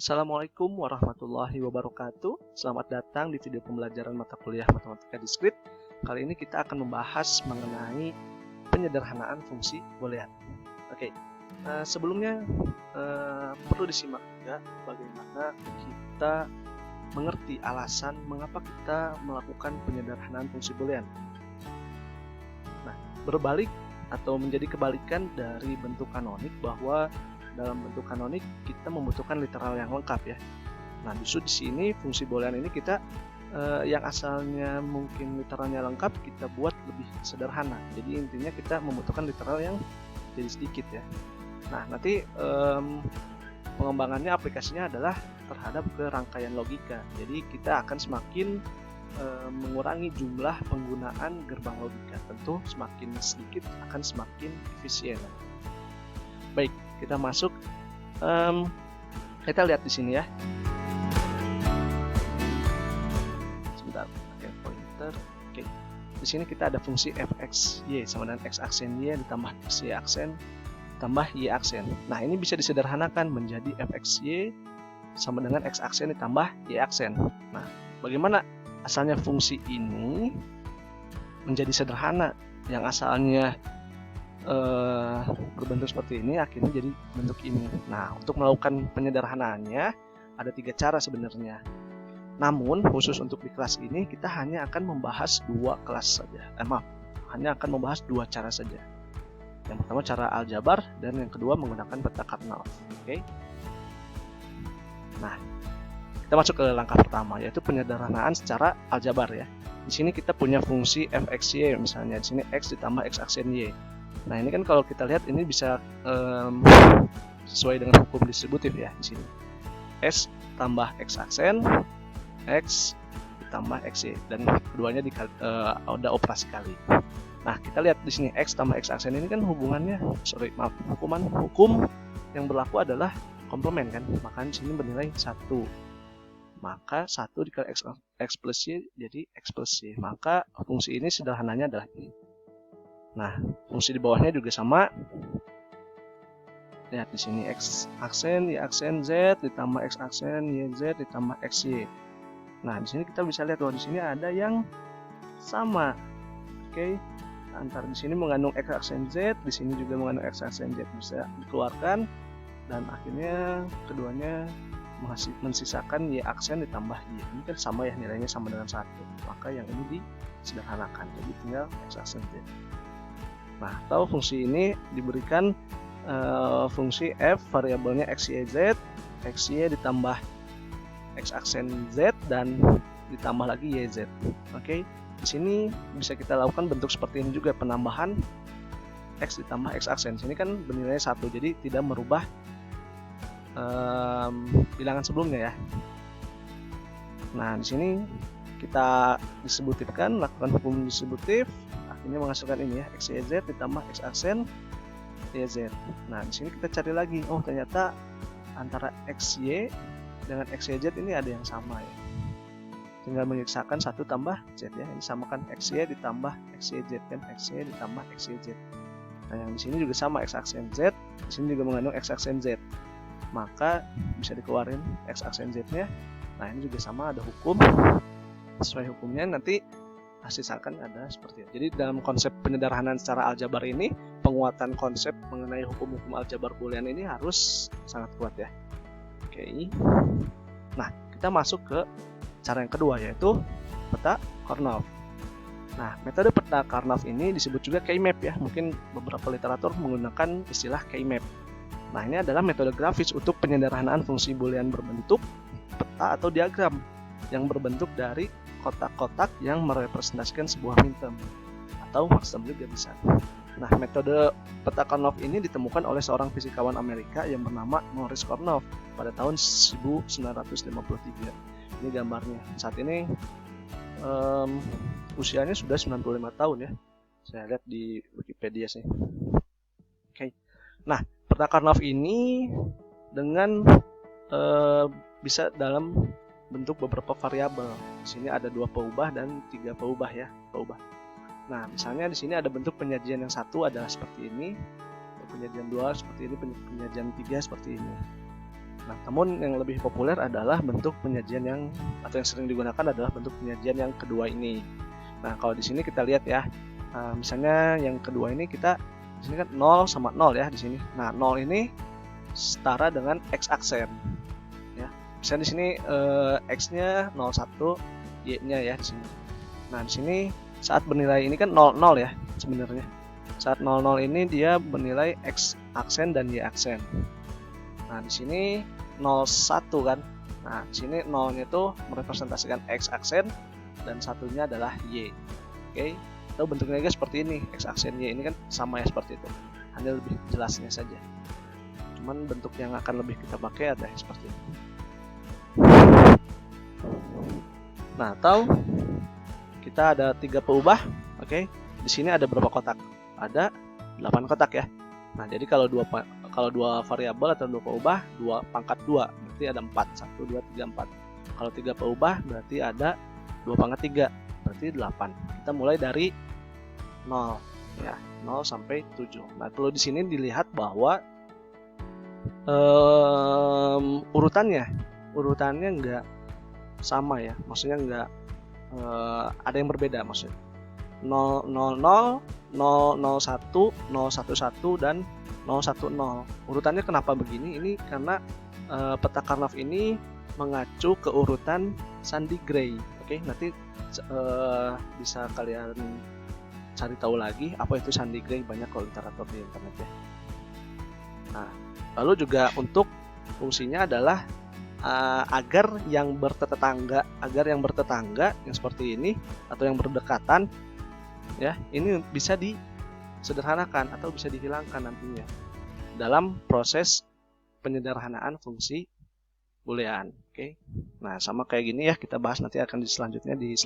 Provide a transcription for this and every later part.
Assalamualaikum warahmatullahi wabarakatuh. Selamat datang di video pembelajaran mata kuliah Matematika Diskrit. Kali ini kita akan membahas mengenai penyederhanaan fungsi boolean. Oke, sebelumnya perlu disimak juga bagaimana kita mengerti alasan mengapa kita melakukan penyederhanaan fungsi boolean. Nah, berbalik atau menjadi kebalikan dari bentuk kanonik, bahwa dalam bentuk kanonik kita membutuhkan literal yang lengkap ya. Nah, justru di sini fungsi boolean ini kita yang asalnya mungkin literalnya lengkap kita buat lebih sederhana. Jadi intinya kita membutuhkan literal yang jadi sedikit ya. Nah, nanti pengembangannya aplikasinya adalah terhadap kerangkaian logika. Jadi kita akan semakin mengurangi jumlah penggunaan gerbang logika. Tentu semakin sedikit akan semakin efisien. Baik, kita masuk. Kita lihat di sini ya. Sebentar, pakai pointer. Oke. Di sini kita ada fungsi fxy sama dengan x aksen y ditambah x y aksen tambah y aksen. Nah, ini bisa disederhanakan menjadi fxy sama dengan x aksen ditambah y aksen. Nah, bagaimana asalnya fungsi ini menjadi sederhana? Yang asalnya berbentuk seperti ini akhirnya jadi bentuk ini. Nah, untuk melakukan penyederhanaannya ada 3 cara sebenarnya. Namun khusus untuk di kelas ini kita hanya akan membahas 2 kelas saja. Hanya akan membahas 2 cara saja. Yang pertama cara aljabar dan yang kedua menggunakan peta Karnaugh. Oke. Nah, kita masuk ke langkah pertama, yaitu penyederhanaan secara aljabar ya. Di sini kita punya fungsi fxy misalnya. Di sini x ditambah x aksen y. Nah, ini kan kalau kita lihat ini bisa sesuai dengan hukum distributif ya di sini. S tambah x aksen, x ditambah xy, dan keduanya ada operasi kali. Nah, kita lihat di sini x tambah x aksen ini kan hubungannya, hukum yang berlaku adalah komplement kan, maka di sini bernilai 1. Maka 1 dikali x plus y jadi x plus y. Maka fungsi ini sederhananya adalah ini. Nah, fungsi di bawahnya juga sama. Lihat di sini x aksen, y aksen z ditambah x aksen, y z ditambah xy. Nah, di sini kita bisa lihat bahwa di sini ada yang sama. Oke. Antara di sini mengandung x aksen z, di sini juga mengandung x aksen z, bisa dikeluarkan dan akhirnya keduanya mensisakan y aksen ditambah y. Ini kan sama ya, nilainya sama dengan 1. Maka yang ini disederhanakan. Jadi tinggal x aksen z. Nah, atau fungsi ini diberikan fungsi f variabelnya xyz, xy ditambah x aksen z dan ditambah lagi yz. Oke. Di sini bisa kita lakukan bentuk seperti ini juga, penambahan x ditambah x aksen. Sini kan bernilai 1, jadi tidak merubah bilangan sebelumnya ya. Nah, di sini kita distributifkan, lakukan hukum distributif. Ini menghasilkan ini ya, xyz ditambah x aksen yz. Nah, di sini kita cari lagi. Oh, ternyata antara xy dengan xyz ini ada yang sama ya. Tinggal menyisakan 1 tambah z ya. Ini samakan xy ditambah xyz kan, xy ditambah xyz. Nah, yang di sini juga sama x aksen z, di sini juga mengandung x aksen z. Maka bisa dikeluarin x aksen z-nya. Nah, ini juga sama, ada hukum. Sesuai hukumnya nanti sisakan ada seperti itu. Jadi dalam konsep penyederhanaan secara aljabar ini, penguatan konsep mengenai hukum-hukum aljabar boolean ini harus sangat kuat ya. Oke. Nah, kita masuk ke cara yang kedua, yaitu peta Karnaugh. Nah, metode peta Karnaugh ini disebut juga K-map ya. Mungkin beberapa literatur menggunakan istilah K-map. Nah, ini adalah metode grafis untuk penyederhanaan fungsi boolean berbentuk peta atau diagram yang berbentuk dari kotak-kotak yang merepresentasikan sebuah minterm atau maxterm juga bisa. Nah, metode peta Karnaugh ini ditemukan oleh seorang fisikawan Amerika yang bernama Maurice Karnaugh pada tahun 1953. Ini gambarnya. Saat ini usianya sudah 95 tahun ya. Saya lihat di Wikipedia sih. Oke. Nah, peta Karnaugh ini dengan bisa dalam bentuk beberapa variabel. Di sini ada 2 peubah dan 3 peubah ya, peubah. Nah, misalnya di sini ada bentuk penyajian yang 1 adalah seperti ini, penyajian 2 seperti ini, penyajian 3 seperti ini. Nah, namun yang lebih populer adalah bentuk penyajian yang atau yang sering digunakan adalah bentuk penyajian yang kedua ini. Nah, kalau di sini kita lihat ya, misalnya yang kedua ini kita di sini kan 0 sama 0 ya di sini. Nah, 0 ini setara dengan X aksen ya. Misalnya di sini X-nya 01, Y-nya ya di sini. Nah, di sini saat bernilai ini kan 00 ya sebenarnya. Saat 00 ini dia bernilai X aksen dan Y aksen. Nah, di sini 01 kan. Nah, di sini 0-nya itu merepresentasikan X aksen dan satunya adalah Y. Oke. Atau bentuknya juga seperti ini, X aksen Y ini kan sama ya seperti itu. Hanya lebih jelasnya saja. Cuman bentuk yang akan lebih kita pakai ada seperti ini. Nah, atau kita ada 3 peubah. Oke. Di sini ada berapa kotak? Ada 8 kotak ya. Nah, jadi kalau dua variabel atau dua peubah, 2 pangkat 2 berarti ada 4. 1, 2, 3, 4. Kalau 3 peubah berarti ada 2 pangkat 3 berarti 8. Kita mulai dari 0 ya, 0 sampai 7. Nah, perlu di sini dilihat bahwa urutannya enggak sama ya. Maksudnya enggak ada yang berbeda maksudnya. 000, 001, 011 dan 010. Urutannya kenapa begini? Ini karena peta Karnaugh ini mengacu ke urutan Sandy Gray. Oke, nanti bisa kalian cari tahu lagi apa itu Sandy Gray, banyak kalau literatur di internet ya. Nah, lalu juga untuk fungsinya adalah agar yang bertetangga yang seperti ini atau yang berdekatan ya, ini bisa disederhanakan atau bisa dihilangkan nantinya dalam proses penyederhanaan fungsi boolean. Oke. Nah, sama kayak gini ya, kita bahas nanti akan di slide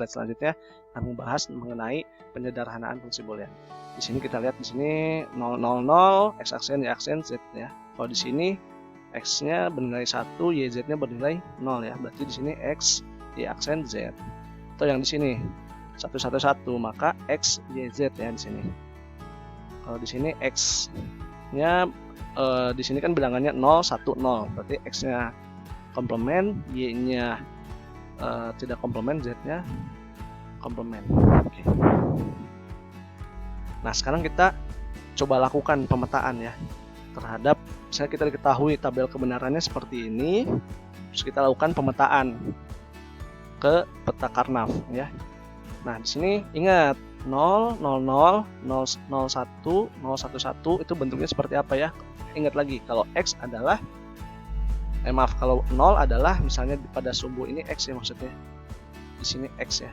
selanjutnya akan membahas mengenai penyederhanaan fungsi boolean. Di sini kita lihat di sini 000, X aksen, Y aksen, Z ya. Kalau di sini X-nya bernilai 1, Y-Z-nya bernilai 0 ya. Berarti di sini X, Y aksen, Z. Atau yang di sini 111, maka X, Y, Z ya di sini. Kalau di sini X-nya di sini kan bilangannya 0, 1, 0. Berarti X-nya komplement, Y-nya tidak komplement, Z-nya komplement. Oke. Nah, sekarang kita coba lakukan pemetaan ya terhadap, misalnya kita diketahui tabel kebenarannya seperti ini, terus kita lakukan pemetaan ke peta Karnaugh ya. Nah, di sini ingat 0, 00, 001, 011 itu bentuknya seperti apa ya? Ingat lagi, kalau X adalah kalau 0 adalah misalnya pada sumbu ini X ya maksudnya. Di sini X ya.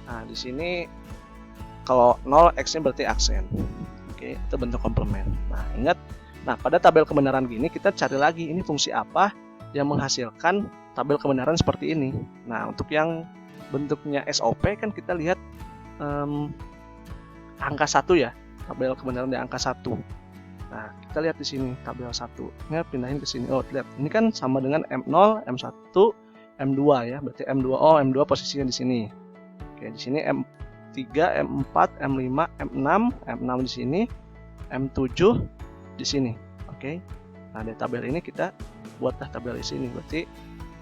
Nah, di sini kalau 0 X-nya berarti aksen. Oke, itu bentuk komplement. Nah, ingat. Nah, pada tabel kebenaran gini kita cari lagi ini fungsi apa yang menghasilkan tabel kebenaran seperti ini. Nah, untuk yang bentuknya SOP kan kita lihat angka 1 ya, tabel kebenaran di angka 1. Nah, kita lihat di sini tabel 1. Ini pindahin ke sini. Oh, lihat. Ini kan sama dengan M0, M1, M2 ya. Berarti M2, M2 posisinya di sini. Oke, di sini M3, M4, M5, M6, M6 di sini, M7 di sini. Oke. Nah, di tabel ini kita buatlah tabel di sini. Berarti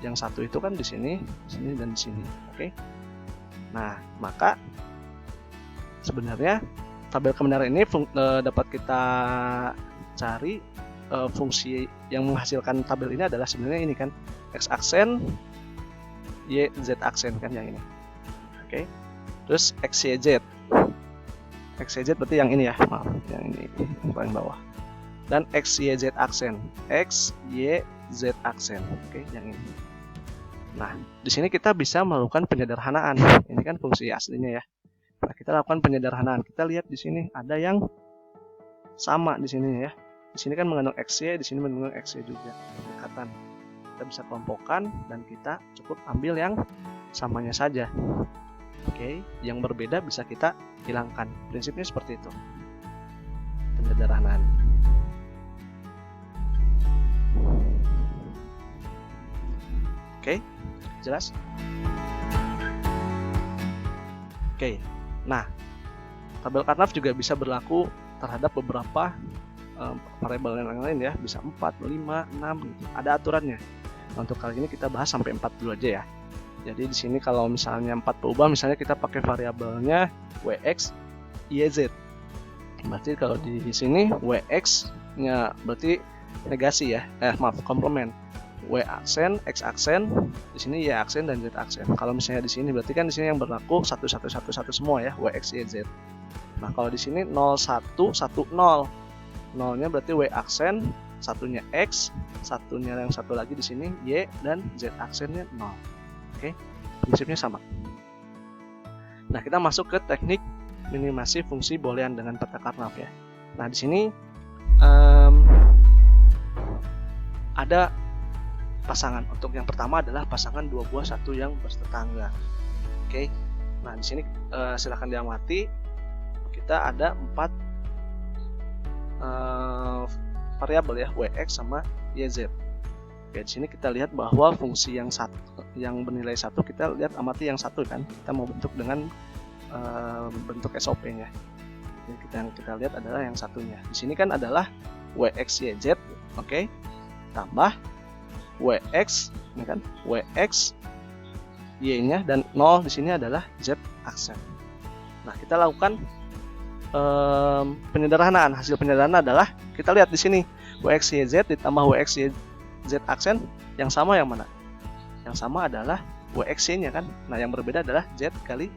yang satu itu kan di sini dan di sini. Oke. Nah, maka sebenarnya tabel kebenaran ini dapat kita cari fungsi yang menghasilkan tabel ini adalah sebenarnya ini kan X aksen, Y, Z aksen kan yang ini. Oke. Terus X, Y, Z. X, Y, Z berarti yang ini ya. Maaf, yang ini yang paling bawah. Dan X, Y, Z aksen. X, Y, Z aksen. Oke, yang ini. Nah, di sini kita bisa melakukan penyederhanaan. Ini kan fungsi aslinya ya. Nah, kita lakukan penyederhanaan. Kita lihat di sini ada yang sama di sini ya. Di sini kan mengandung XY, di sini mengandung XY juga. Pendekatan. Kita bisa kelompokkan dan kita cukup ambil yang samanya saja. Oke, yang berbeda bisa kita hilangkan. Prinsipnya seperti itu. Penyederhanaan. Oke, jelas? Oke, nah tabel Karnaugh juga bisa berlaku terhadap beberapa variabel yang lain ya, bisa 4, 5, 6 gitu. Ada aturannya. Nah, untuk kali ini kita bahas sampai 4 dulu aja ya. Jadi di sini kalau misalnya 4 berubah, misalnya kita pakai variabelnya wx, yz. Berarti kalau di sini wx-nya berarti negasi ya, komplement. W aksen, X aksen, di sini Y aksen dan Z aksen. Kalau misalnya di sini berarti kan di sini yang berlaku 1 1 1 1 semua ya, WX Y Z. Nah, kalau di sini 0 1 1 0. 0-nya berarti W aksen, satunya X, satunya yang satu lagi di sini Y dan Z aksennya 0. Oke. Prinsipnya sama. Nah, kita masuk ke teknik minimasi fungsi boolean dengan peta Karnaugh ya. Nah, di sini ada pasangan. Untuk yang pertama adalah pasangan dua buah satu yang bertetangga. Oke. Nah, di sini silakan diamati. Kita ada 4 variabel ya, wx sama yz. Oke, di sini kita lihat bahwa fungsi yang bernilai 1, kita lihat amati yang 1 kan. Kita mau bentuk dengan bentuk SOP-nya. Jadi kita lihat adalah yang satunya. Di sini kan adalah wx yz, oke. Tambah wx, ini kan wx y-nya dan 0 di sini adalah z aksen. Nah, kita lakukan penyederhanaan. Hasil penyederhanaan adalah kita lihat di sini wx yz ditambah wx z aksen, yang sama yang mana? Yang sama adalah wx y-nya kan. Nah, yang berbeda adalah z kali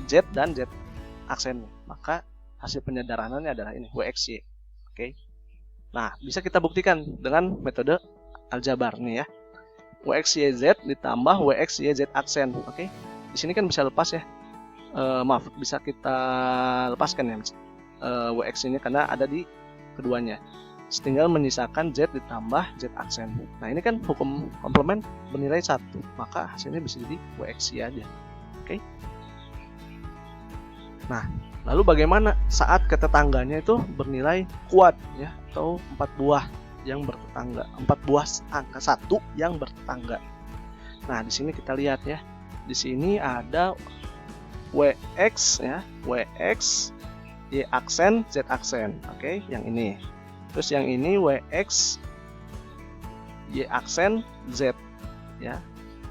z dan z aksennya. Maka hasil penyederhanaannya adalah ini wx y. Oke. Nah, bisa kita buktikan dengan metode aljabar nih ya. Wx yz ditambah wx yz aksen. Oke. Di sini kan bisa lepas ya. Bisa kita lepaskan ya wx ini karena ada di keduanya. Tinggal menyisakan z ditambah z aksen. Nah, ini kan hukum komplement bernilai 1, maka hasilnya bisa jadi wx y aja. Oke. Nah, lalu bagaimana saat ketetangganya itu bernilai kuat ya, atau 4 buah yang bertetangga, 4 buah angka 1 yang bertetangga. Nah, di sini kita lihat ya. Di sini ada wx ya, wx y aksen z aksen. Oke, yang ini. Terus yang ini wx y aksen z ya.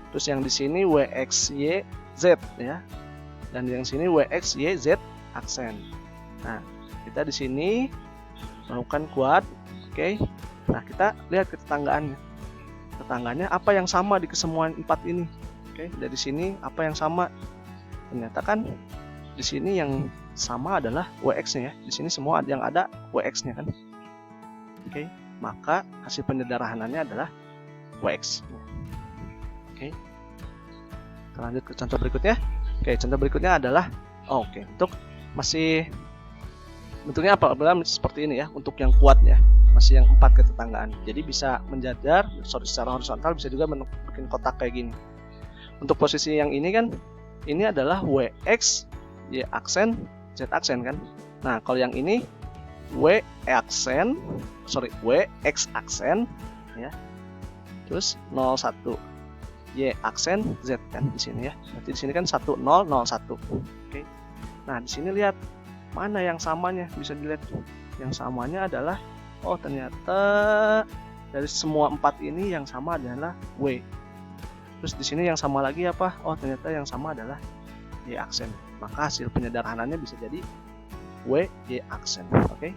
Terus yang di sini wx y z ya. Dan yang sini wx y z aksen. Nah, kita di sini melakukan kuat, oke. Nah, kita lihat ketetanggaannya. Tetangganya apa yang sama di kesemuan 4 ini? Oke, dari sini apa yang sama? Ternyata kan di sini yang sama adalah wx-nya ya. Di sini semua yang ada wx-nya kan. Oke, maka hasil penyederhanaannya adalah wx. Oke. Kita lanjut ke contoh berikutnya. Oke, contoh berikutnya adalah untuk masih bentuknya apa? Seperti ini ya, untuk yang kuat ya. Masih yang 4 ketetanggaan. Jadi bisa menjajar secara horizontal, bisa juga bikin kotak kayak gini. Untuk posisi yang ini kan, ini adalah wx y aksen z aksen kan. Nah, kalau yang ini wx aksen ya. Terus 01 y aksen z kan di sini ya. Berarti di sini kan 1001. Oke. Nah, di sini lihat mana yang samanya, bisa dilihat. Yang samanya adalah ternyata dari semua 4 ini yang sama adalah W. Terus di sini yang sama lagi apa? Ternyata yang sama adalah Y aksen. Maka hasil penyederhanaannya bisa jadi W Y aksen. Oke.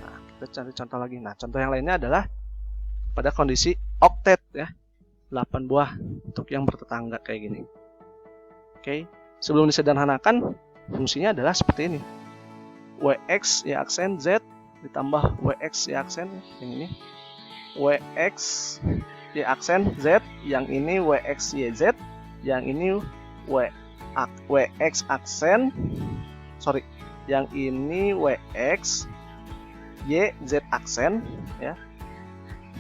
Nah, kita cari contoh lagi. Nah, contoh yang lainnya adalah pada kondisi oktet ya. 8 buah untuk yang bertetangga kayak gini. Oke. Sebelum disederhanakan, fungsinya adalah seperti ini. Wx y aksen z ditambah wx y aksen yang ini wx y aksen z, yang ini wx y z, yang ini wx aksen yang ini wx y z aksen ya.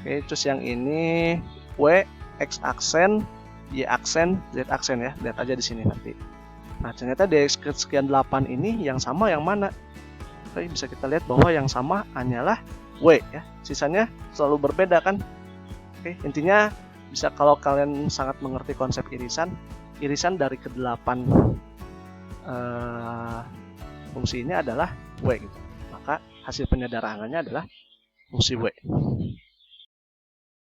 Oke, terus yang ini wx aksen y aksen z aksen ya. Lihat aja di sini nanti. Nah, ternyata dari sekian 8 ini yang sama yang mana? Oke, bisa kita lihat bahwa yang sama hanyalah W ya. Sisanya selalu berbeda kan. Oke, intinya bisa kalau kalian sangat mengerti konsep irisan dari ke-8 fungsi ini adalah W gitu. hasil penyederhanaannya adalah fungsi W.